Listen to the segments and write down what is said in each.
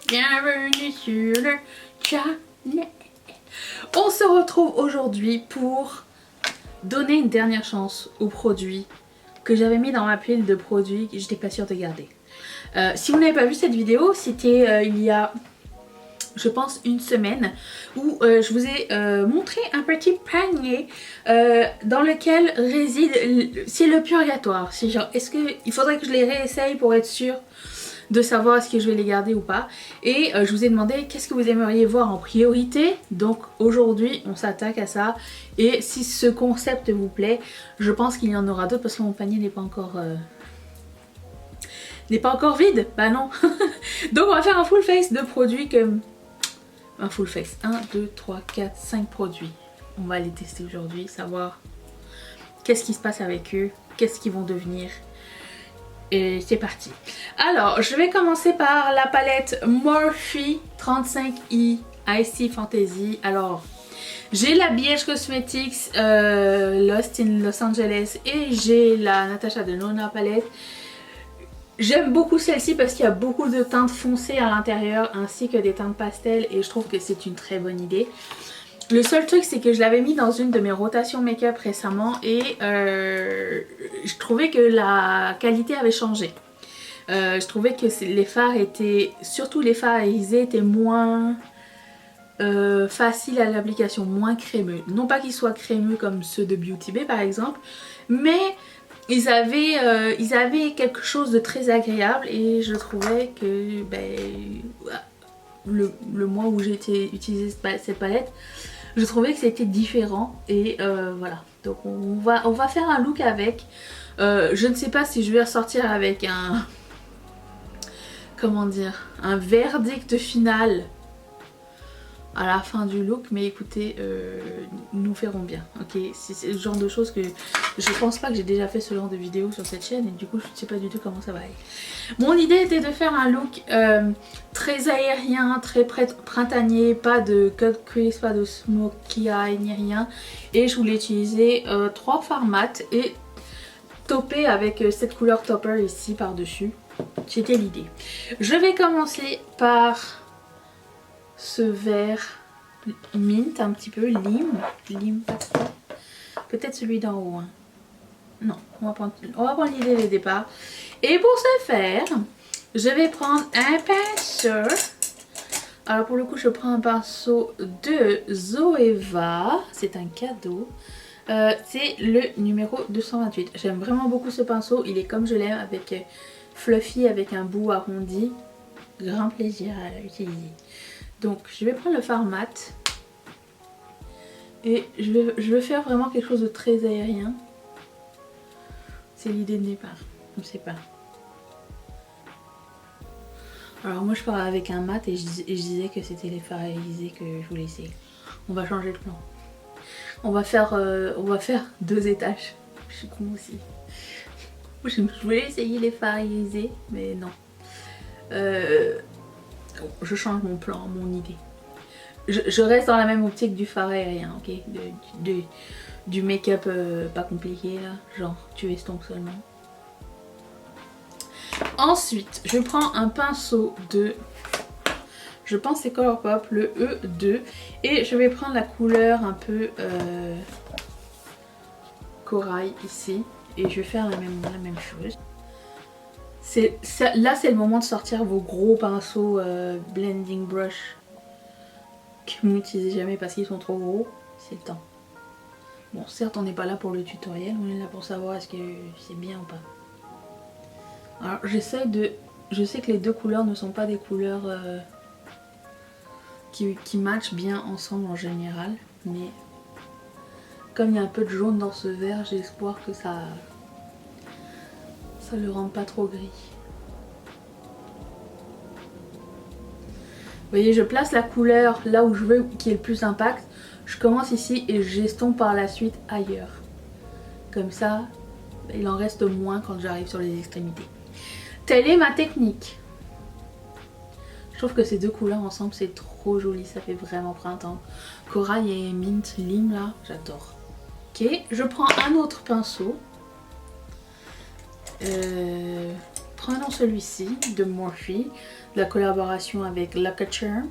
Bienvenue sur le channel. On se retrouve aujourd'hui pour donner une dernière chance aux produits que j'avais mis dans ma pile de produits que j'étais pas sûre de garder. Si vous n'avez pas vu cette vidéo, c'était il y a, je pense, une semaine où je vous ai montré un petit panier dans lequel réside, c'est le purgatoire. C'est genre, est-ce qu'il faudrait que je les réessaye pour être sûre de savoir est-ce que je vais les garder ou pas. Et je vous ai demandé qu'est-ce que vous aimeriez voir en priorité. Donc aujourd'hui on s'attaque à ça. Et si ce concept vous plaît, je pense qu'il y en aura d'autres parce que mon panier n'est pas encore vide. Bah non. Donc on va faire un full face de produits comme... Un full face. 1, 2, 3, 4, 5 produits. On va les tester aujourd'hui, savoir qu'est-ce qui se passe avec eux, qu'est-ce qu'ils vont devenir. Et c'est parti. Alors, je vais commencer par la palette Morphe 35i Icy Fantasy. Alors, j'ai la BH Cosmetics Lost in Los Angeles et j'ai la Natasha Denona palette. J'aime beaucoup celle-ci parce qu'il y a beaucoup de teintes foncées à l'intérieur ainsi que des teintes pastel et je trouve que c'est une très bonne idée. Le seul truc c'est que je l'avais mis dans une de mes rotations make-up récemment et je trouvais que la qualité avait changé. Je trouvais que les fards étaient, surtout les fards irisés étaient moins faciles à l'application, moins crémeux. Non pas qu'ils soient crémeux comme ceux de Beauty Bay par exemple, mais ils avaient quelque chose de très agréable et je trouvais que le mois où j'ai utilisé cette palette, je trouvais que c'était différent et voilà. Donc on va faire un look avec. Je ne sais pas si je vais ressortir avec un... Comment dire? Un verdict final à la fin du look, mais écoutez, nous verrons bien, ok? C'est le genre de choses que je pense pas que j'ai déjà fait ce genre de vidéo sur cette chaîne et du coup je ne sais pas du tout comment ça va aller. Mon idée était de faire un look très aérien, très printanier, pas de cut crease, pas de smokey eye ni rien, et je voulais utiliser 3 fards mat et topper avec cette couleur topper ici par dessus. C'était l'idée. Je vais commencer par ce vert mint, un petit peu lime pastel. Peut-être celui d'en haut. Hein. Non, on va prendre l'idée de départ. Et pour ce faire, je vais prendre un pinceau. Alors pour le coup, je prends un pinceau de Zoeva. C'est un cadeau. C'est le numéro 228. J'aime vraiment beaucoup ce pinceau. Il est comme je l'aime, avec fluffy, avec un bout arrondi. Grand plaisir à l'utiliser. Donc je vais prendre le fard mat. Et je vais faire vraiment quelque chose de très aérien. C'est l'idée de départ. Je ne sais pas. Alors moi je pars avec un mat et je disais que c'était les fards aiguisés que je voulais essayer. On va changer de plan. On va faire 2 étages. Je suis con aussi. Je voulais essayer les fards aiguisés, mais non. Je change mon plan, mon idée. Je reste dans la même optique du fard aérien, ok? Du make-up pas compliqué là, genre tu estompes seulement. Ensuite, je prends un pinceau de... Je pense c'est Colourpop, le E2. Et je vais prendre la couleur un peu corail ici. Et je vais faire la même chose. Là c'est le moment de sortir vos gros pinceaux blending brush que vous n'utilisez jamais parce qu'ils sont trop gros. C'est le temps. Bon, certes on n'est pas là pour le tutoriel, on est là pour savoir est-ce que c'est bien ou pas. Alors j'essaie de... Je sais que les deux couleurs ne sont pas des couleurs qui matchent bien ensemble en général, mais comme il y a un peu de jaune dans ce vert, j'ai espoir que ça le rende pas trop gris. Vous voyez, je place la couleur là où je veux qu'il y ait le plus d'impact. Je commence ici et j'estompe par la suite ailleurs. Comme ça, il en reste moins quand j'arrive sur les extrémités. Telle est ma technique. Je trouve que ces deux couleurs ensemble, c'est trop joli. Ça fait vraiment printemps. Corail et mint lime là, j'adore. Ok, je prends un autre pinceau. prenons celui-ci de Morphe, la collaboration avec Lucky Charm.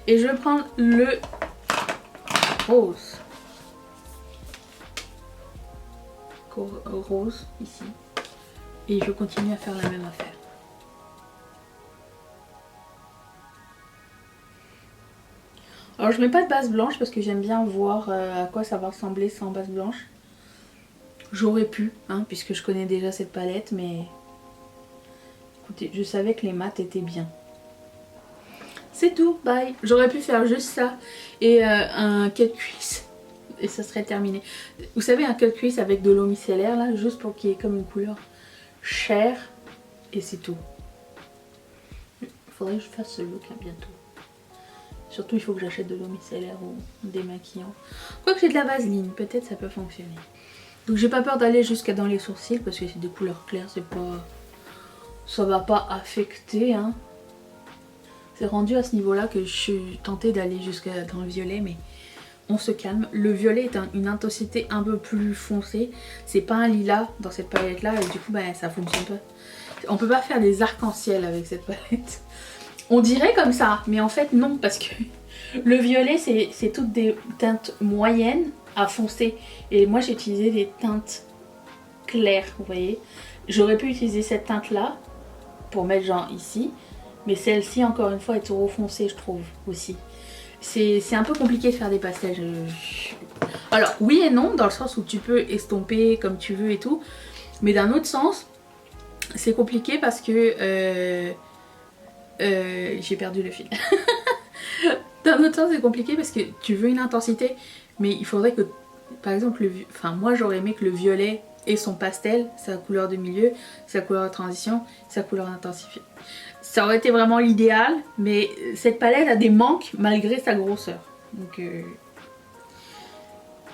Et je vais prendre le rose. Rose ici. Et je continue à faire la même affaire. Alors je mets pas de base blanche parce que j'aime bien voir à quoi ça va ressembler sans base blanche. J'aurais pu, hein, puisque je connais déjà cette palette, mais écoutez, je savais que les mats étaient bien. C'est tout, bye. J'aurais pu faire juste ça et un cut crease et ça serait terminé. Vous savez, un cut crease avec de l'eau micellaire là, juste pour qu'il y ait comme une couleur chair et c'est tout. Il faudrait que je fasse ce look là bientôt. Surtout il faut que j'achète de l'eau micellaire ou démaquillant. Quoique j'ai de la vaseline, peut-être ça peut fonctionner. Donc j'ai pas peur d'aller jusqu'à dans les sourcils parce que c'est des couleurs claires, c'est pas... ça va pas affecter hein. C'est rendu à ce niveau là que je suis tentée d'aller jusqu'à dans le violet mais on se calme. Le violet est une intensité un peu plus foncée. C'est pas un lilas dans cette palette là et du coup bah, ça fonctionne pas. On peut pas faire des arcs-en-ciel avec cette palette. On dirait comme ça mais en fait non parce que le violet c'est toutes des teintes moyennes à foncé et moi j'ai utilisé des teintes claires, vous voyez. J'aurais pu utiliser cette teinte là pour mettre genre ici mais celle-ci encore une fois est trop foncée je trouve aussi. C'est un peu compliqué de faire des pastels. Alors oui et non dans le sens où tu peux estomper comme tu veux et tout mais d'un autre sens c'est compliqué parce que j'ai perdu le fil. D'un autre sens c'est compliqué parce que tu veux une intensité mais il faudrait que par exemple moi j'aurais aimé que le violet ait son pastel, sa couleur de milieu, sa couleur de transition, sa couleur intensifiée. Ça aurait été vraiment l'idéal mais cette palette a des manques malgré sa grosseur. Donc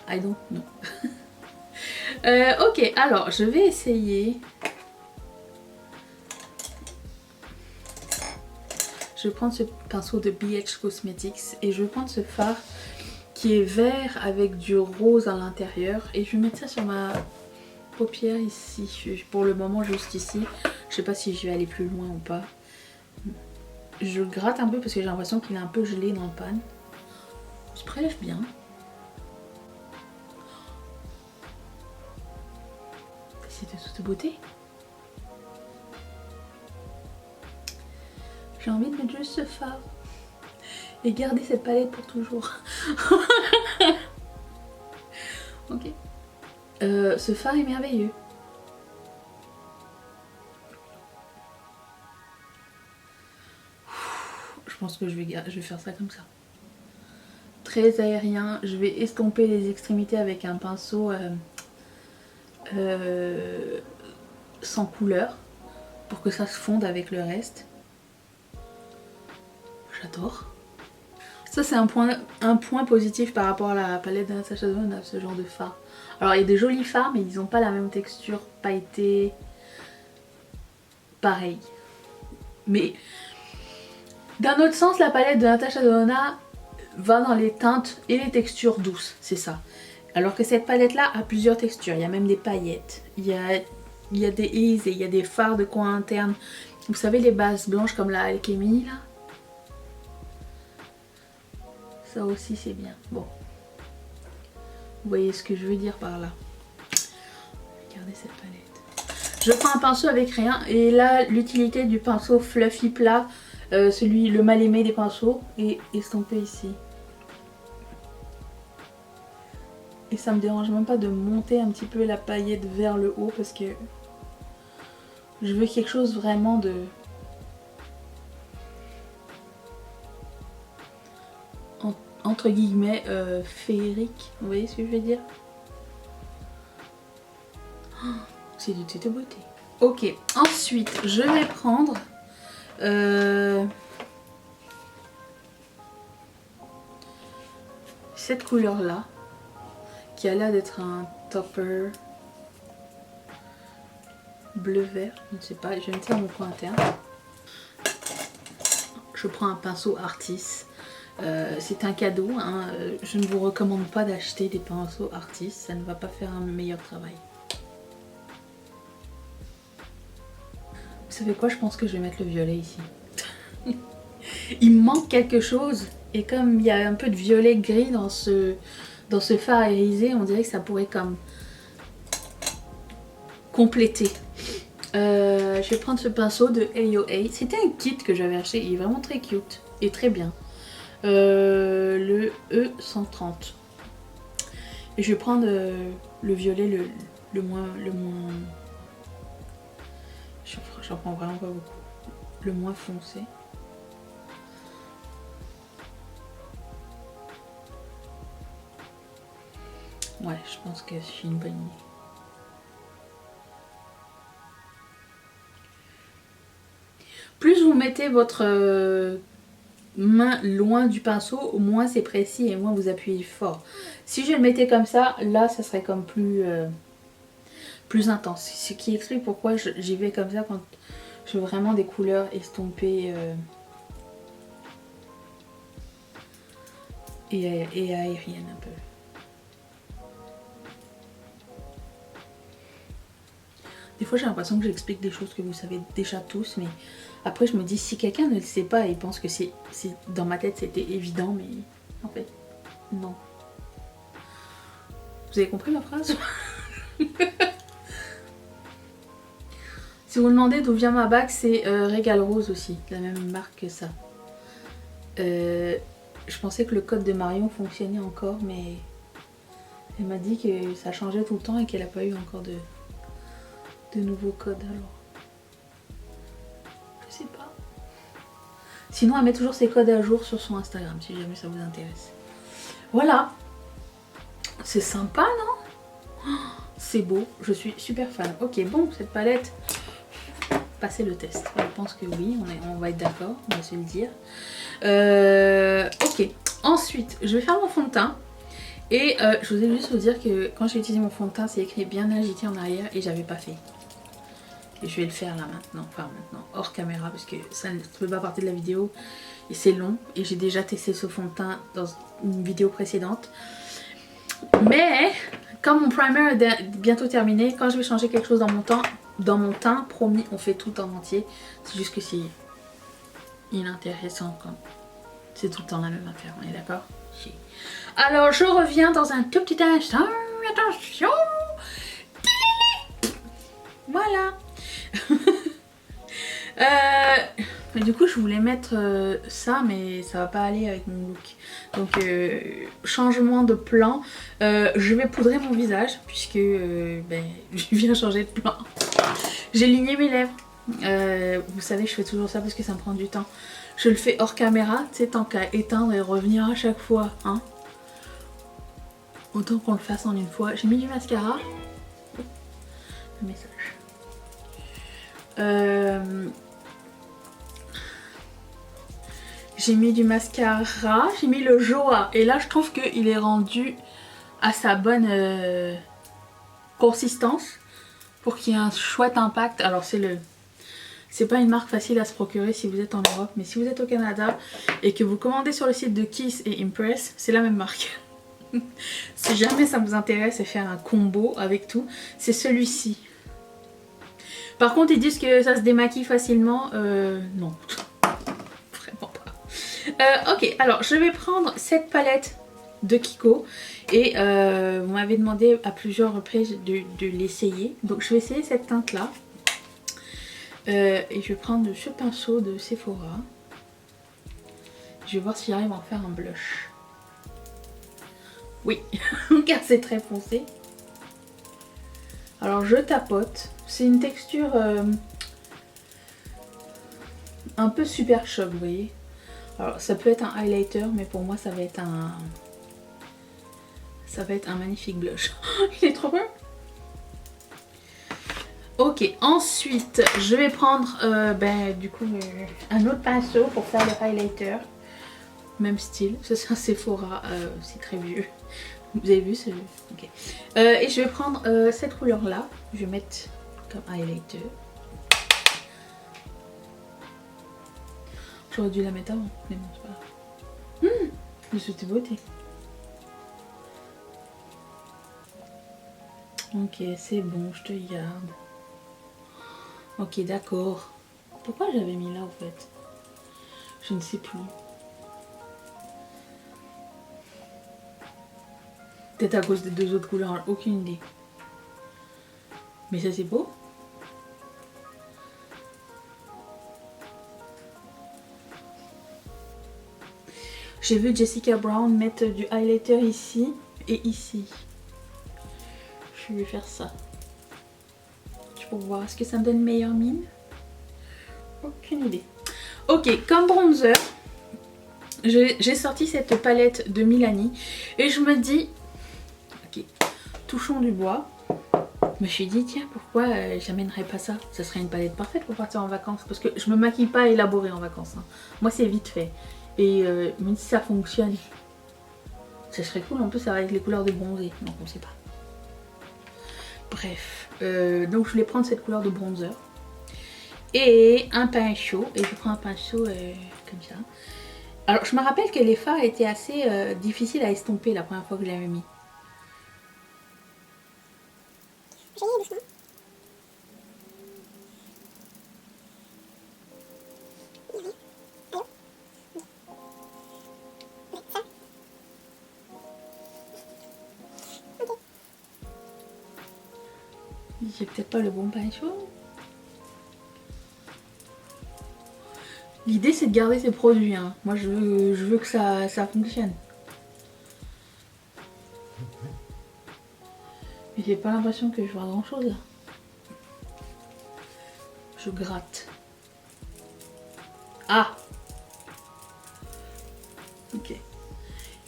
I don't know. Ok alors je vais essayer. Je vais prendre ce pinceau de BH Cosmetics et je vais prendre ce fard qui est vert avec du rose à l'intérieur et je vais mettre ça sur ma paupière ici, pour le moment juste ici. Je sais pas si je vais aller plus loin ou pas. Je gratte un peu parce que j'ai l'impression qu'il est un peu gelé dans le pan. Je prélève bien. C'est de toute beauté. J'ai envie de mettre juste ce fard et garder cette palette pour toujours. Ok. Ce fard est merveilleux. Je pense que je vais faire ça comme ça. Très aérien. Je vais estomper les extrémités avec un pinceau sans couleur pour que ça se fonde avec le reste. J'adore. Ça c'est un point positif par rapport à la palette d'Anastasia Denona, ce genre de fard. Alors il y a des jolis fards mais ils n'ont pas la même texture pailletée. Pareil. Mais d'un autre sens la palette de Natasha Denona va dans les teintes et les textures douces, c'est ça. Alors que cette palette là a plusieurs textures, il y a même des paillettes, il y a des haze et il y a des fards de coin interne. Vous savez les bases blanches comme la Alchemy là. Ça aussi c'est bien. Bon. Vous voyez ce que je veux dire par là. Regardez cette palette. Je prends un pinceau avec rien et là l'utilité du pinceau fluffy plat, le mal aimé des pinceaux, est estampé ici. Et ça me dérange même pas de monter un petit peu la paillette vers le haut parce que je veux quelque chose vraiment de... entre guillemets féerique, vous voyez ce que je veux dire? Oh, c'est de toute beauté. Ok, ensuite je vais prendre cette couleur là qui a l'air d'être un topper bleu vert, je ne sais pas, je vais mettre ça dans mon coin interne. Je prends un pinceau Artis. C'est un cadeau, hein. Je ne vous recommande pas d'acheter des pinceaux Artis, ça ne va pas faire un meilleur travail. Vous savez quoi, je pense que je vais mettre le violet ici. Il me manque quelque chose. Et comme il y a un peu de violet gris dans ce fard irisé, on dirait que ça pourrait comme compléter. Je vais prendre ce pinceau de AOA. C'était un kit que j'avais acheté, il est vraiment très cute et très bien. Le E130. Et je vais prendre le violet le moins... J'en prends vraiment pas beaucoup. Le moins foncé. Ouais, je pense que c'est une bonne idée. Plus vous mettez votre main loin du pinceau, moins c'est précis et moins vous appuyez fort. Si je le mettais comme ça, là, ça serait comme plus intense. Ce qui explique pourquoi j'y vais comme ça quand je veux vraiment des couleurs estompées et aériennes un peu. Des fois j'ai l'impression que j'explique des choses que vous savez déjà tous, mais après je me dis si quelqu'un ne le sait pas et pense que c'est dans ma tête c'était évident, mais en fait non. Vous avez compris ma phrase? Si vous vous demandez d'où vient ma bague, c'est Régal Rose aussi, la même marque que ça. Je pensais que le code de Marion fonctionnait encore, mais elle m'a dit que ça changeait tout le temps et qu'elle n'a pas eu encore de nouveaux codes. Alors, je sais pas. Sinon, elle met toujours ses codes à jour sur son Instagram, si jamais ça vous intéresse. Voilà. C'est sympa, non? C'est beau, je suis super fan. Ok, bon, cette palette, passez le test. Je pense que oui, on va être d'accord, on va se le dire. Ok, ensuite, je vais faire mon fond de teint. Et je voulais juste vous dire que quand j'ai utilisé mon fond de teint, c'est écrit bien agité en arrière et j'avais pas fait. Et je vais le faire là maintenant, enfin maintenant, hors caméra, parce que ça ne fait pas partie de la vidéo et c'est long. Et j'ai déjà testé ce fond de teint dans une vidéo précédente. Mais comme mon primer est bientôt terminé, quand je vais changer quelque chose dans mon teint, promis, on fait tout en entier. C'est juste que c'est inintéressant quand c'est tout le temps la même affaire, on est d'accord? Alors je reviens dans un tout petit instant. Attention. Voilà. Du coup je voulais mettre ça, mais ça va pas aller avec mon look. Donc changement de plan. Je vais poudrer mon visage puisque je viens changer de plan. J'ai ligné mes lèvres. Vous savez, je fais toujours ça parce que ça me prend du temps. Je le fais hors caméra, tu sais, tant qu'à éteindre et revenir à chaque fois, hein. Autant qu'on le fasse en une fois. J'ai mis du mascara. Un message. J'ai mis du mascara, j'ai mis le Joa. Et là, je trouve qu'il est rendu à sa bonne consistance pour qu'il y ait un chouette impact. Alors, c'est pas une marque facile à se procurer si vous êtes en Europe, mais si vous êtes au Canada et que vous commandez sur le site de Kiss et Impress, c'est la même marque. Si jamais ça vous intéresse et faire un combo avec tout, c'est celui-ci. Par contre, ils disent que ça se démaquille facilement. Non. Vraiment pas. Ok, alors je vais prendre cette palette de Kiko. Et vous m'avez demandé à plusieurs reprises de l'essayer. Donc je vais essayer cette teinte-là. Et je vais prendre ce pinceau de Sephora. Je vais voir si j'arrive à en faire un blush. Oui, car c'est très foncé. Alors je tapote. C'est une texture un peu super choc, vous voyez. Alors ça peut être un highlighter, mais pour moi ça va être un magnifique blush. Il est trop bien. Ok, ensuite je vais prendre du coup un autre pinceau pour faire le highlighter. Même style, ça c'est un Sephora, c'est très vieux. Vous avez vu ce... Ok. Et je vais prendre cette couleur là, je vais mettre comme highlighter. J'aurais dû la mettre avant, mais bon c'est pas grave. Mais c'était beauté. Ok, c'est bon, je te garde. Ok, d'accord. Pourquoi j'avais mis là en fait? Je ne sais plus. Peut-être à cause des deux autres couleurs, aucune idée. Mais ça c'est beau. J'ai vu Jessica Brown mettre du highlighter ici et ici. Je vais faire ça. Pour voir, est-ce que ça me donne une meilleure mine? Aucune idée. Ok, comme bronzer, j'ai sorti cette palette de Milani et je me dis, ok, touchons du bois. Je me suis dit, tiens, pourquoi j'amènerais pas ça? Ça serait une palette parfaite pour partir en vacances parce que je me maquille pas élaboré en vacances. Hein. Moi, c'est vite fait. Et même si ça fonctionne, ça serait cool. En plus, ça va avec les couleurs de bronzer. Donc, on sait pas. Bref, donc je voulais prendre cette couleur de bronzer et un pinceau, et je prends un pinceau comme ça. Alors je me rappelle que les fards étaient assez difficiles à estomper la première fois que je l'avais mis. J'ai peut-être pas le bon pinceau. L'idée c'est de garder ces produits. Hein. Moi je veux que ça fonctionne. Mais j'ai pas l'impression que je vois grand chose là. Je gratte. Ah! Ok.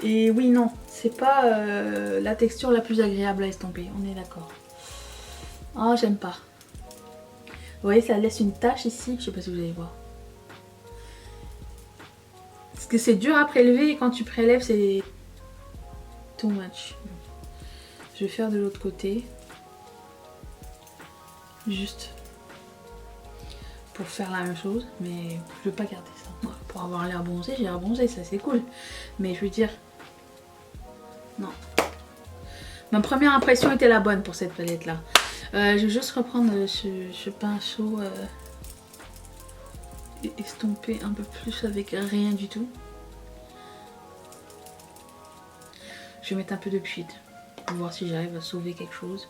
Et oui, non, c'est pas la texture la plus agréable à estomper, on est d'accord. Ah, j'aime pas. Vous voyez, ça laisse une tache ici, je sais pas si vous allez voir. Parce que c'est dur à prélever et quand tu prélèves, c'est too much. Je vais faire de l'autre côté. Juste pour faire la même chose, mais je veux pas garder ça. Pour avoir l'air bronzé, j'ai l'air bronzé, ça c'est cool. Mais je veux dire, non. Ma première impression était la bonne pour cette palette là. Je vais juste reprendre ce pinceau et estomper un peu plus avec rien du tout. Je vais mettre un peu de pchit pour voir si j'arrive à sauver quelque chose.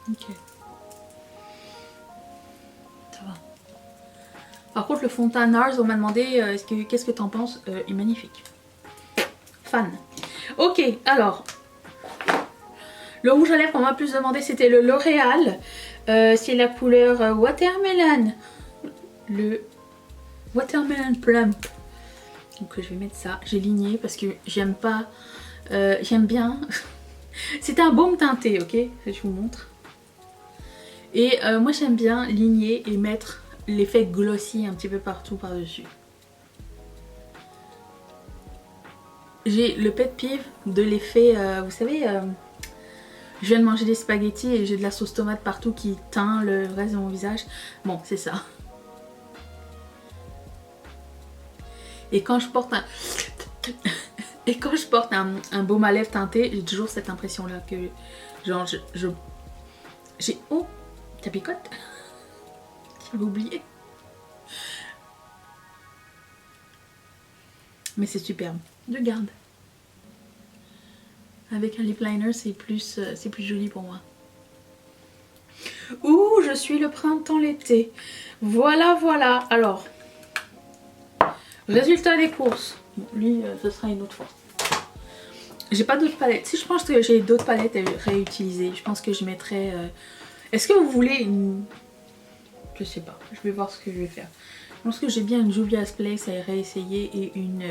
Ok. Ça va. Par contre, le fond de teint NARS, on m'a demandé qu'est-ce que t'en penses, est magnifique. Fan. Ok, alors. Le rouge à lèvres qu'on m'a plus demandé, c'était le L'Oréal. C'est la couleur Watermelon. Le Watermelon Plump. Donc je vais mettre ça. J'ai ligné parce que j'aime pas. J'aime bien. C'est un baume teinté, ok? Je vous montre. Et moi j'aime bien ligner et mettre l'effet glossy un petit peu partout par-dessus. J'ai le pet peeve de l'effet, vous savez, je viens de manger des spaghettis et j'ai de la sauce tomate partout qui teint le reste de mon visage. Bon, c'est ça. Et quand je porte un... Et quand je porte un baume à lèvres teinté, j'ai toujours cette impression-là que... Genre, j'ai... Oh, ça picote. J'avais oublié. Mais c'est superbe. Je garde. Avec un lip liner, c'est plus joli pour moi. Ouh, je suis le printemps, l'été. Voilà, voilà. Alors, résultat des courses. Bon, lui, ce sera une autre fois. J'ai pas d'autres palettes. Si je pense que j'ai d'autres palettes à réutiliser, je pense que je mettrai... Est-ce que vous voulez une... Je sais pas. Je vais voir ce que je vais faire. Je pense que j'ai bien une Juvia's Place à réessayer et une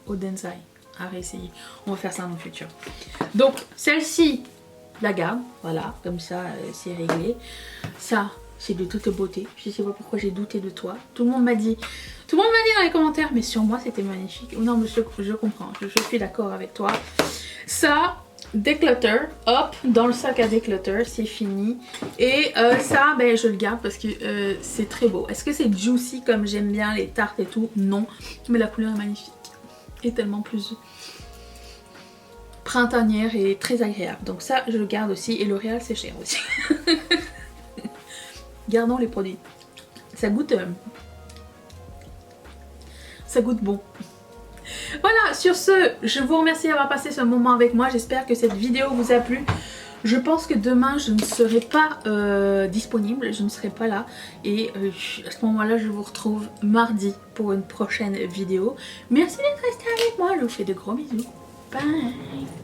Odensai à réessayer. On va faire ça dans le futur. Donc, celle-ci, la garde. Voilà, comme ça, c'est réglé. Ça, c'est de toute beauté. Je sais pas pourquoi j'ai douté de toi. Tout le monde m'a dit dans les commentaires, mais sur moi, c'était magnifique. Non, mais je comprends. Je suis d'accord avec toi. Ça... Declutter, hop, dans le sac à declutter, c'est fini. Et ça, ben, je le garde parce que c'est très beau. Est-ce que c'est juicy comme j'aime bien les tartes et tout? Non, mais la couleur est magnifique. Et tellement plus printanière et très agréable. Donc ça je le garde aussi, et L'Oréal c'est cher aussi. Gardons les produits. Ça goûte bon. Voilà, sur ce, je vous remercie d'avoir passé ce moment avec moi. J'espère que cette vidéo vous a plu. Je pense que demain je ne serai pas disponible, je ne serai pas là. Et à ce moment-là, je vous retrouve mardi pour une prochaine vidéo. Merci d'être resté avec moi, je vous fais de gros bisous. Bye.